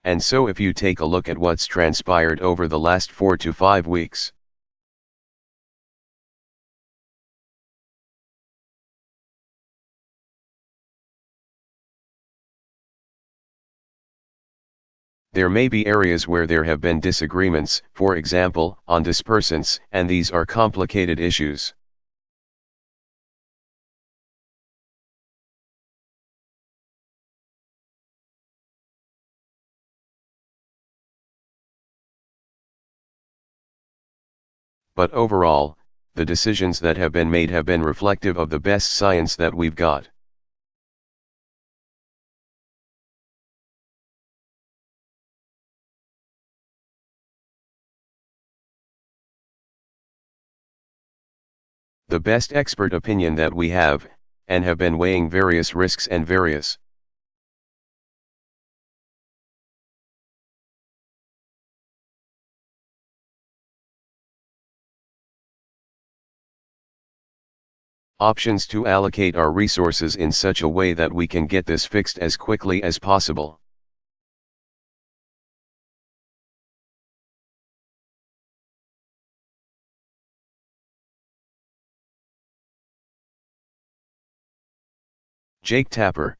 And so if you take a look at what's transpired over the last 4 to 5 weeks. There may be areas where there have been disagreements, for example, on dispersants, and these are complicated issues. But overall, the decisions that have been made have been reflective of the best science that we've got. The best expert opinion that we have, and have been weighing various risks and various options to allocate our resources in such a way that we can get this fixed as quickly as possible. Jake Tapper.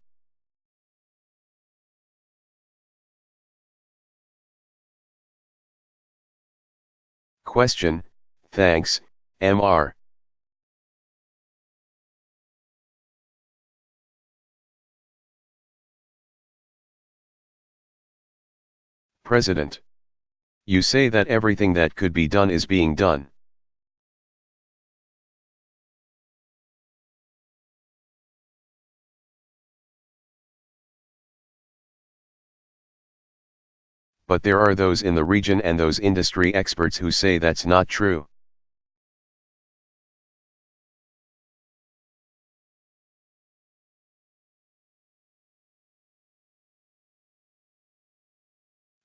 Question, thanks, Mr. President. You say that everything that could be done is being done. But there are those in the region and those industry experts who say that's not true.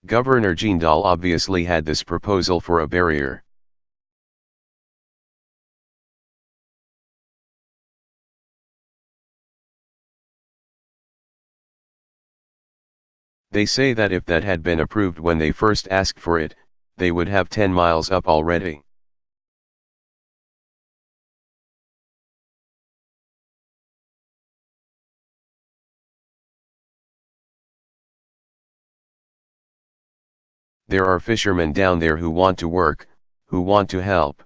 Governor Jindal obviously had this proposal for a barrier. They say that if that had been approved when they first asked for it, they would have 10 miles up already. There are fishermen down there who want to work, who want to help.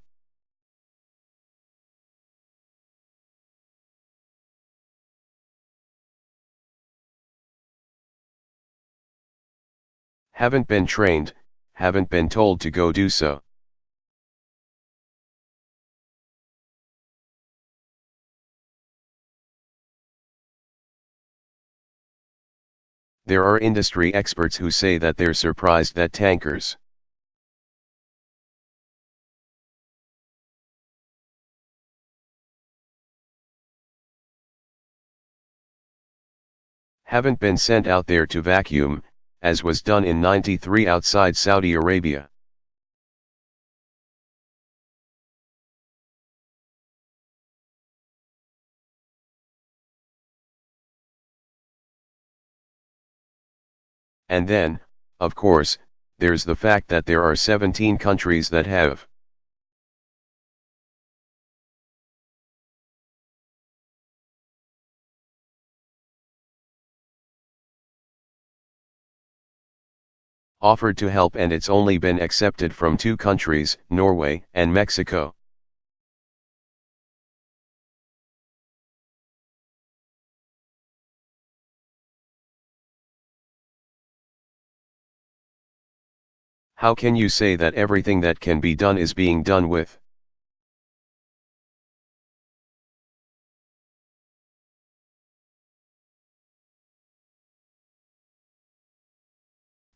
Haven't been trained, haven't been told to go do so. There are industry experts who say that they're surprised that tankers haven't been sent out there to vacuum, as was done in '93 outside Saudi Arabia. And then, of course, there's the fact that there are 17 countries that offered to help, and it's only been accepted from 2 countries, Norway and Mexico. How can you say that everything that can be done is being done with?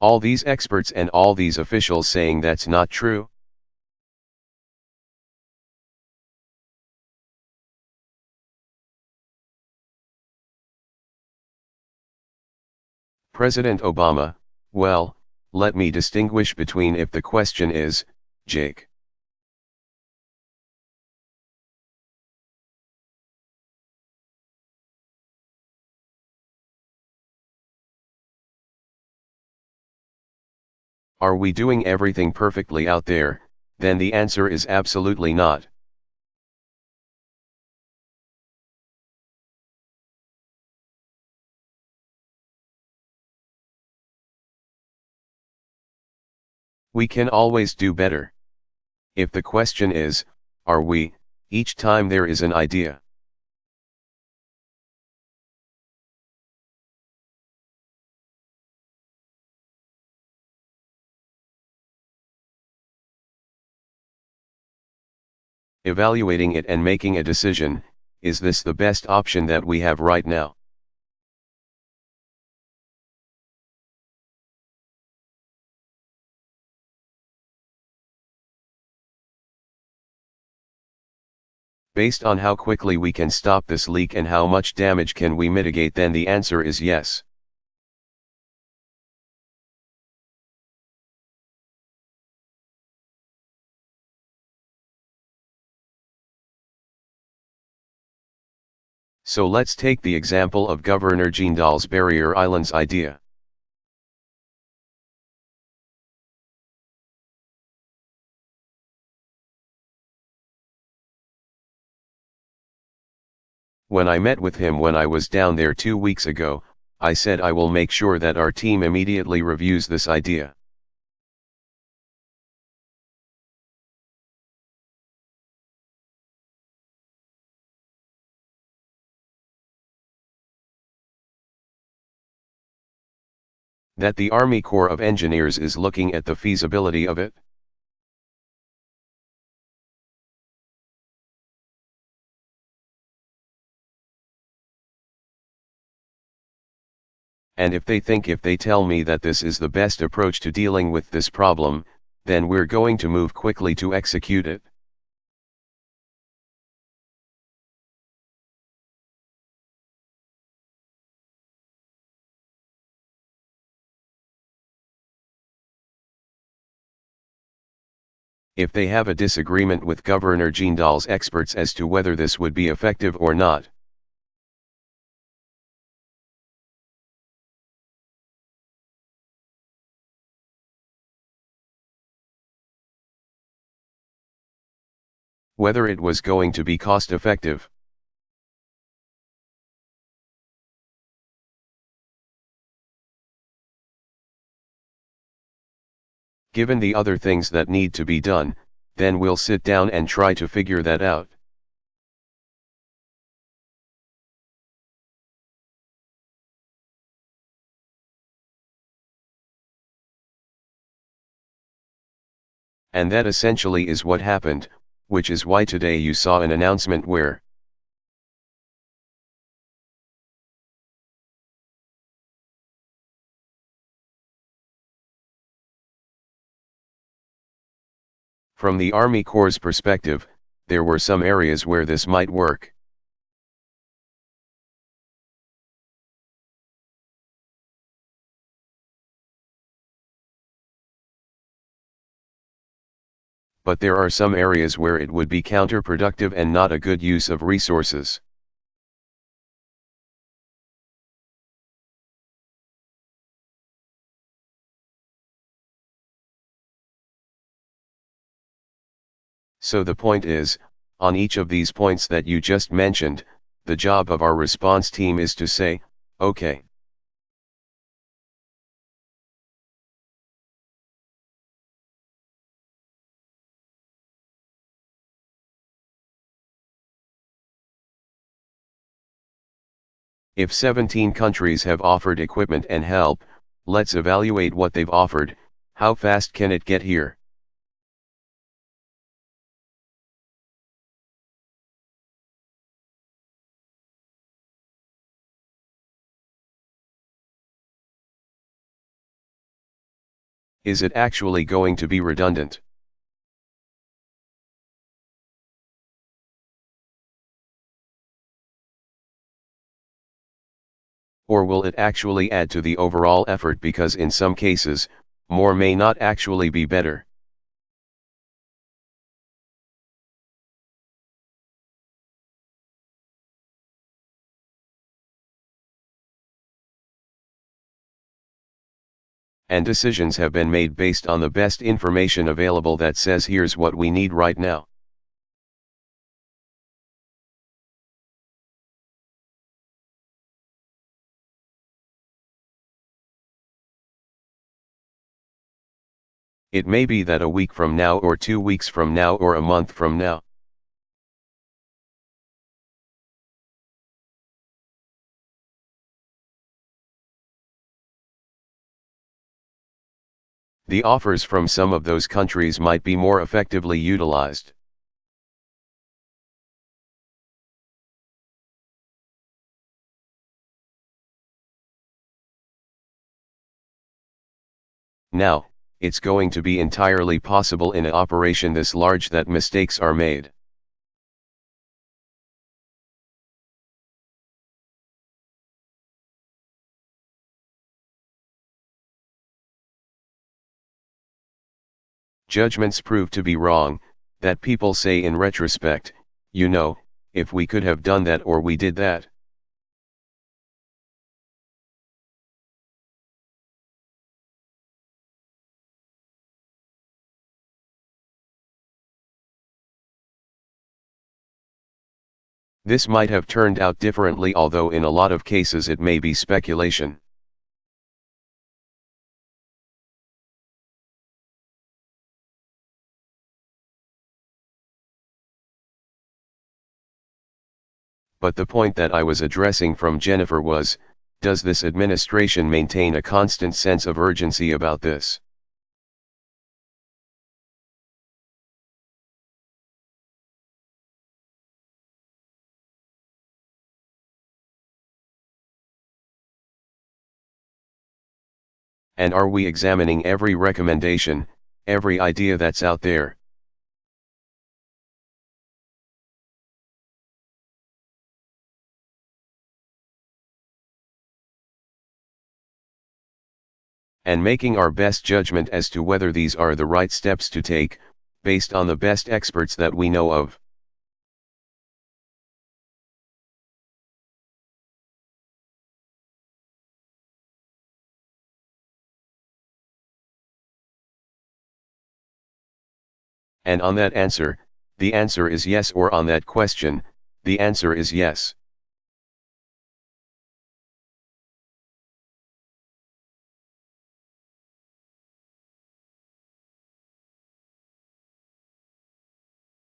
All these experts and all these officials saying that's not true? President Obama, well, let me distinguish between if the question is, Jake. Are we doing everything perfectly out there? Then the answer is absolutely not. We can always do better. If the question is, are we, each time there is an idea. Evaluating it and making a decision, is this the best option that we have right now? Based on how quickly we can stop this leak and how much damage can we mitigate, then the answer is yes. So let's take the example of Governor Jindal's Barrier Islands idea. When I met with him when I was down there 2 weeks ago, I said I will make sure that our team immediately reviews this idea. That the Army Corps of Engineers is looking at the feasibility of it. And if they tell me that this is the best approach to dealing with this problem, then we're going to move quickly to execute it. If they have a disagreement with Governor Jindal's experts as to whether this would be effective or not. Whether it was going to be cost effective. Given the other things that need to be done, then we'll sit down and try to figure that out. And that essentially is what happened, which is why today you saw an announcement where from the Army Corps' perspective, there were some areas where this might work. But there are some areas where it would be counterproductive and not a good use of resources. So the point is, on each of these points that you just mentioned, the job of our response team is to say, okay. If 17 countries have offered equipment and help, let's evaluate what they've offered. How fast can it get here? Is it actually going to be redundant? Or will it actually add to the overall effort, because in some cases, more may not actually be better? And decisions have been made based on the best information available that says here's what we need right now. It may be that a week from now or 2 weeks from now or a month from now. The offers from some of those countries might be more effectively utilized. Now, it's going to be entirely possible in an operation this large that mistakes are made. Judgments prove to be wrong, that people say in retrospect, you know, if we could have done that or we did that. This might have turned out differently, although in a lot of cases it may be speculation. But the point that I was addressing from Jennifer was, does this administration maintain a constant sense of urgency about this? And are we examining every recommendation, every idea that's out there? And making our best judgment as to whether these are the right steps to take, based on the best experts that we know of. And on that answer, the answer is yes, or on that question, the answer is yes.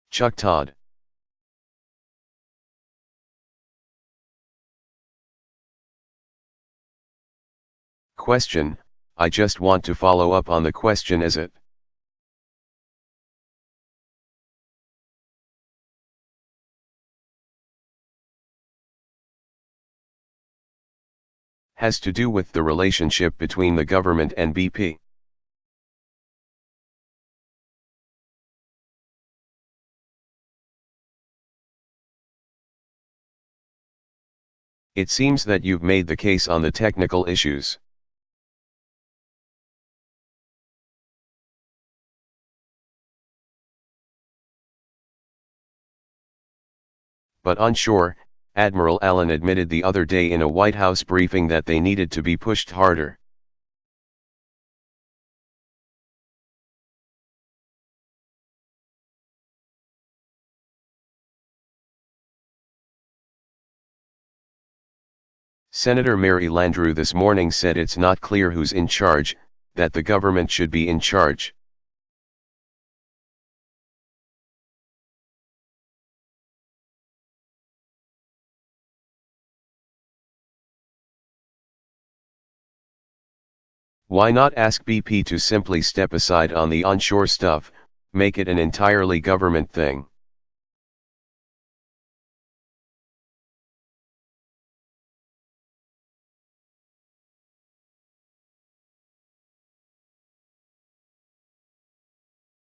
Chuck Todd. Question, I just want to follow up on the question, is it? Has to do with the relationship between the government and BP. It seems that you've made the case on the technical issues. But onshore, Admiral Allen admitted the other day in a White House briefing that they needed to be pushed harder. Senator Mary Landrieu this morning said it's not clear who's in charge, that the government should be in charge. Why not ask BP to simply step aside on the onshore stuff, make it an entirely government thing?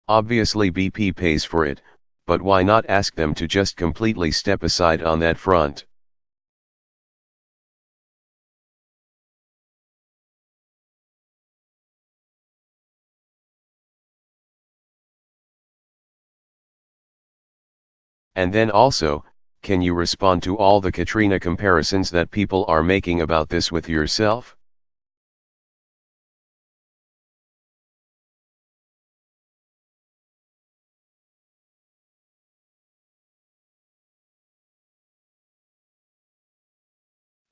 Obviously BP pays for it, but why not ask them to just completely step aside on that front? And then also, can you respond to all the Katrina comparisons that people are making about this with yourself?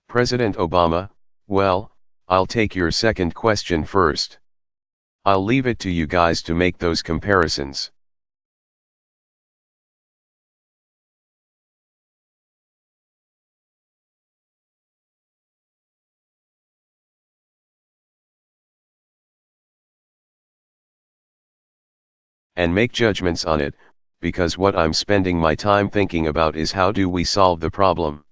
President Obama, well, I'll take your second question first. I'll leave it to you guys to make those comparisons. And make judgments on it, because what I'm spending my time thinking about is how do we solve the problem.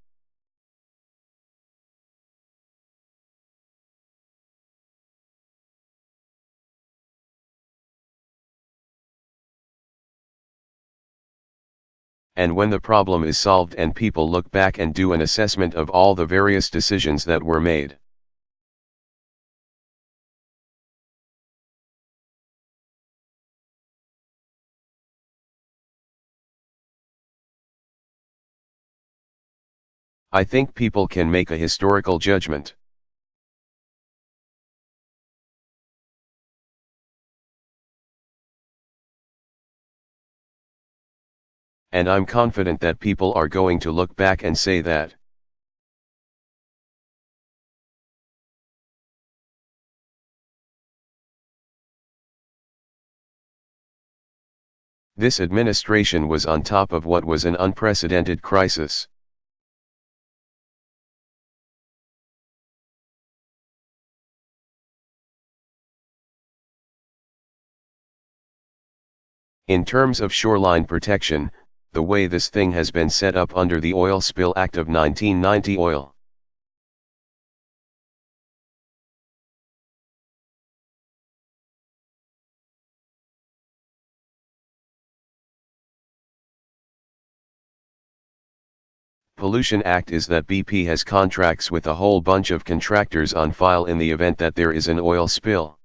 And when the problem is solved and people look back and do an assessment of all the various decisions that were made. I think people can make a historical judgment. And I'm confident that people are going to look back and say that. This administration was on top of what was an unprecedented crisis. In terms of shoreline protection, the way this thing has been set up under the Oil Spill Act of 1990 oil. Pollution Act is that BP has contracts with a whole bunch of contractors on file in the event that there is an oil spill.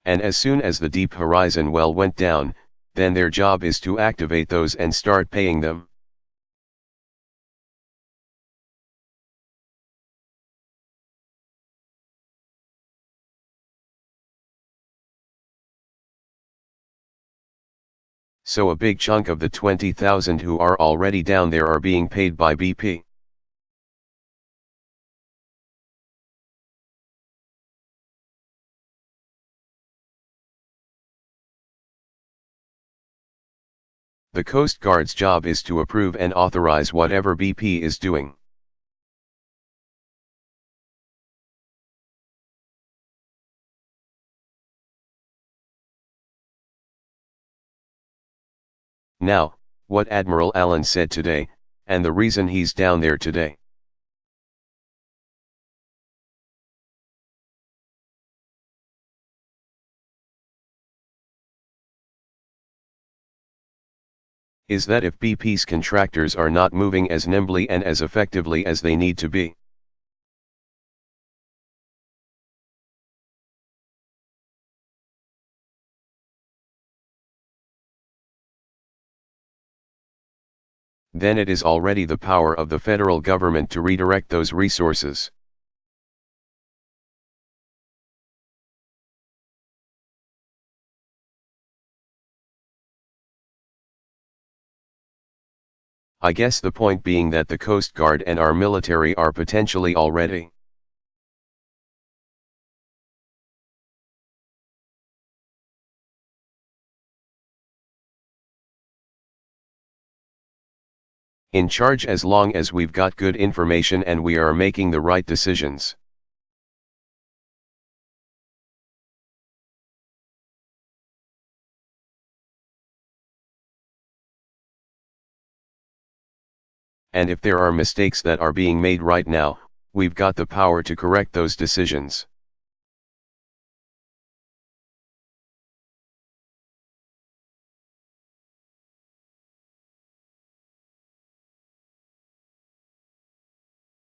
And as soon as the Deep Horizon well went down, then their job is to activate those and start paying them. So a big chunk of the 20,000 who are already down there are being paid by BP. The Coast Guard's job is to approve and authorize whatever BP is doing. Now, what Admiral Allen said today, and the reason he's down there today. Is that if BP's contractors are not moving as nimbly and as effectively as they need to be. Then it is already the power of the federal government to redirect those resources. I guess the point being that the Coast Guard and our military are potentially already. In charge as long as we've got good information and we are making the right decisions. And if there are mistakes that are being made right now, we've got the power to correct those decisions.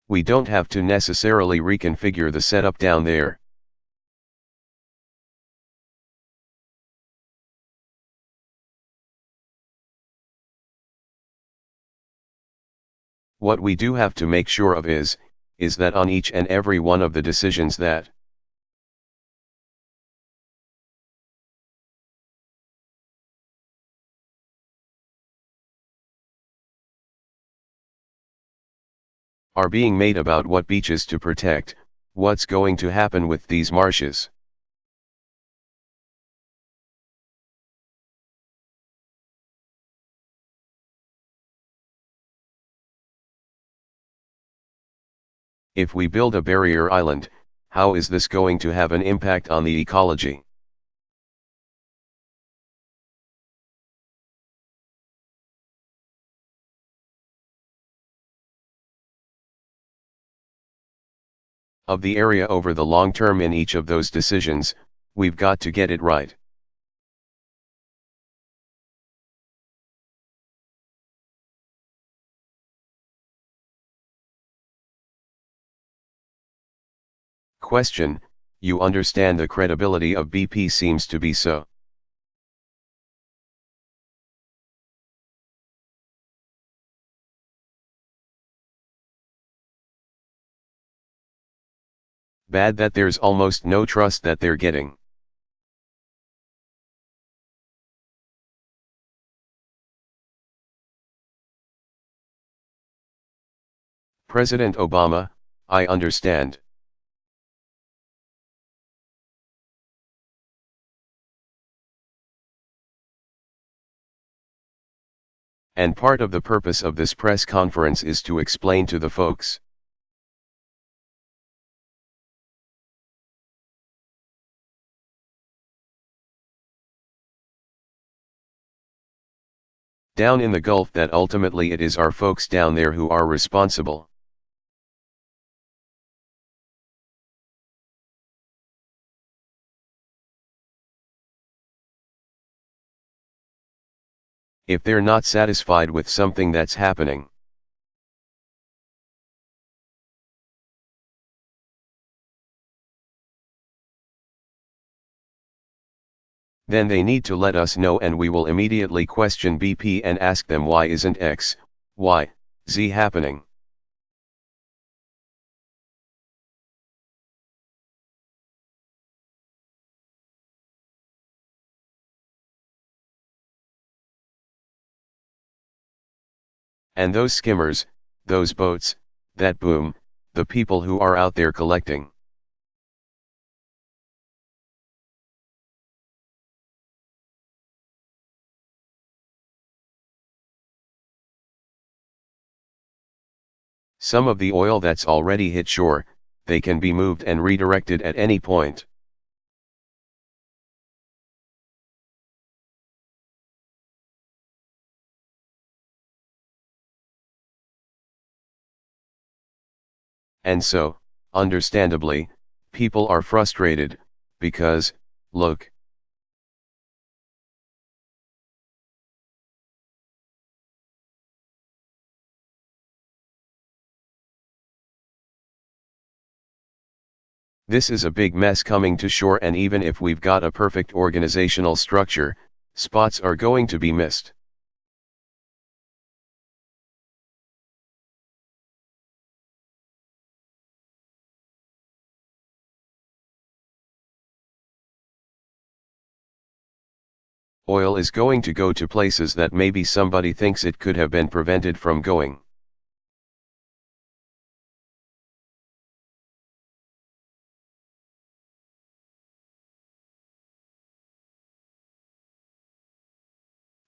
We don't have to necessarily reconfigure the setup down there. What we do have to make sure of is that on each and every one of the decisions that are being made about what beaches to protect, what's going to happen with these marshes. If we build a barrier island, how is this going to have an impact on the ecology? Of the area over the long term in each of those decisions, we've got to get it right. Question: you understand the credibility of BP seems to be so. Bad that there's almost no trust that they're getting. President Obama, I understand. And part of the purpose of this press conference is to explain to the folks. Down in the Gulf that ultimately it is our folks down there who are responsible. If they're not satisfied with something that's happening, then they need to let us know and we will immediately question BP and ask them why isn't X, Y, Z happening. And those skimmers, those boats, that boom, the people who are out there collecting. Some of the oil that's already hit shore, they can be moved and redirected at any point. And so, understandably, people are frustrated, because, look, this is a big mess coming to shore, and even if we've got a perfect organizational structure, spots are going to be missed. Oil is going to go to places that maybe somebody thinks it could have been prevented from going.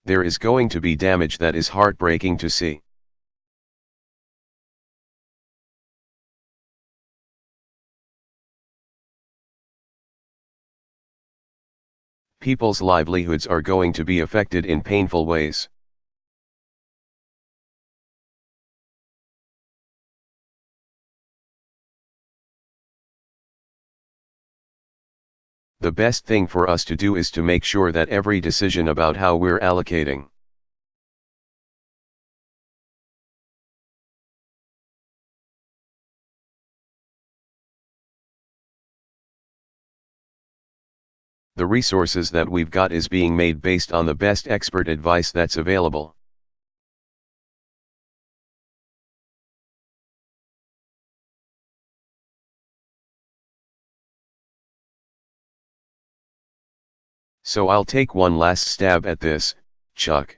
There is going to be damage that is heartbreaking to see. People's livelihoods are going to be affected in painful ways. The best thing for us to do is to make sure that every decision about how we're allocating the resources that we've got is being made based on the best expert advice that's available. So I'll take one last stab at this, Chuck.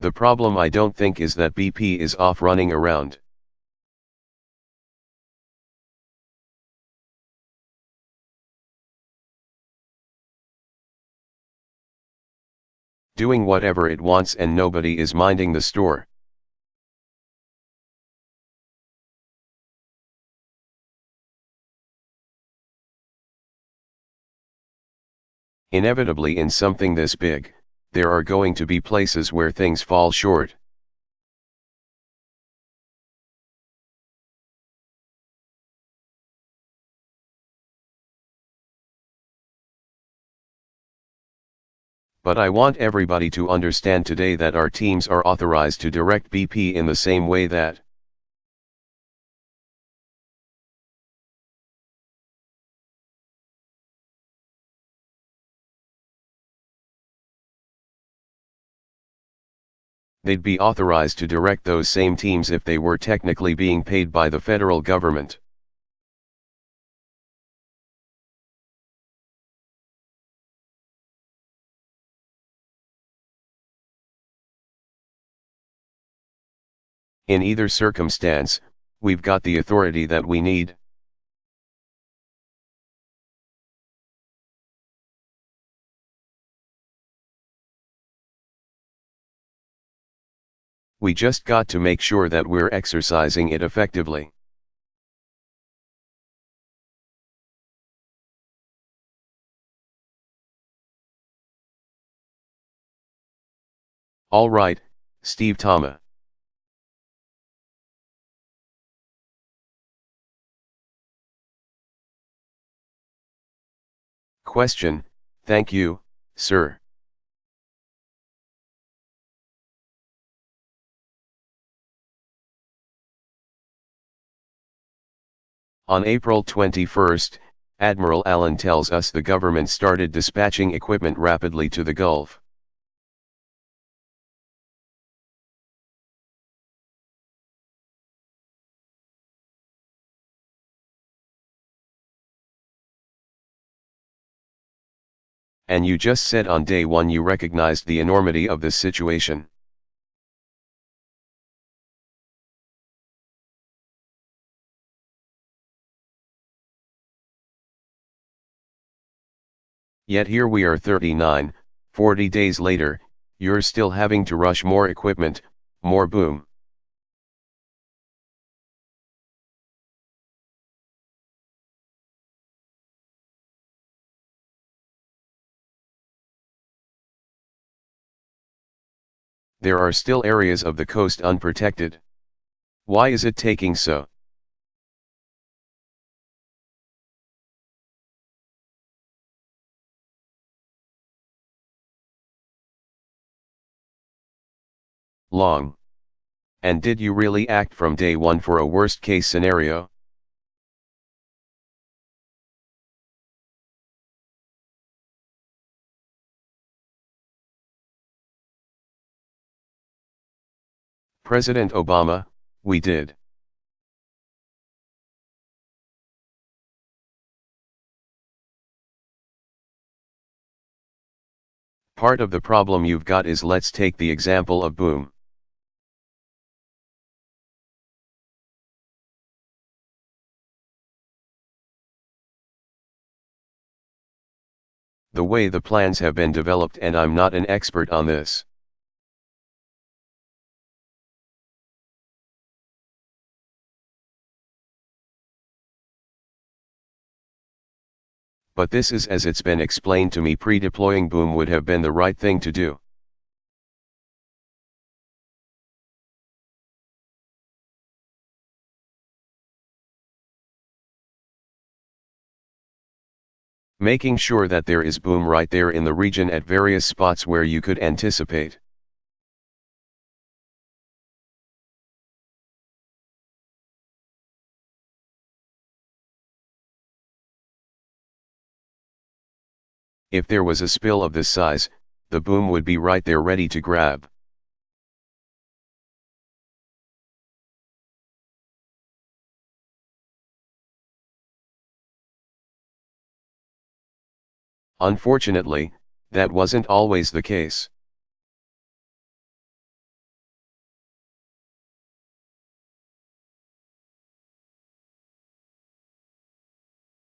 The problem I don't think is that BP is off running around. Doing whatever it wants and nobody is minding the store. Inevitably in something this big, there are going to be places where things fall short. But I want everybody to understand today that our teams are authorized to direct BP in the same way that they'd be authorized to direct those same teams if they were technically being paid by the federal government. In either circumstance, we've got the authority that we need. We just got to make sure that we're exercising it effectively. All right, Steve Tama. Question, thank you, sir. On April 21, Admiral Allen tells us the government started dispatching equipment rapidly to the Gulf. And you just said on day one you recognized the enormity of this situation. Yet here we are 39, 40 days later, you're still having to rush more equipment, more boom. There are still areas of the coast unprotected. Why is it taking so long? And did you really act from day one for a worst case scenario? President Obama, we did. Part of the problem you've got is, let's take the example of boom. The way the plans have been developed, and I'm not an expert on this. But this is as it's been explained to me. Pre-deploying boom would have been the right thing to do. Making sure that there is boom right there in the region at various spots where you could anticipate. If there was a spill of this size, the boom would be right there ready to grab. Unfortunately, that wasn't always the case.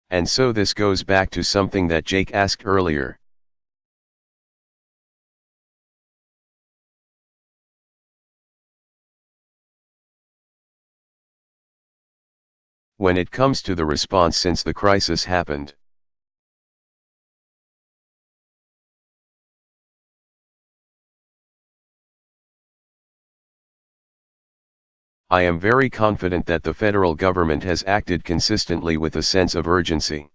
And so this goes back to something that Jake asked earlier. When it comes to the response since the crisis happened, I am very confident that the federal government has acted consistently with a sense of urgency.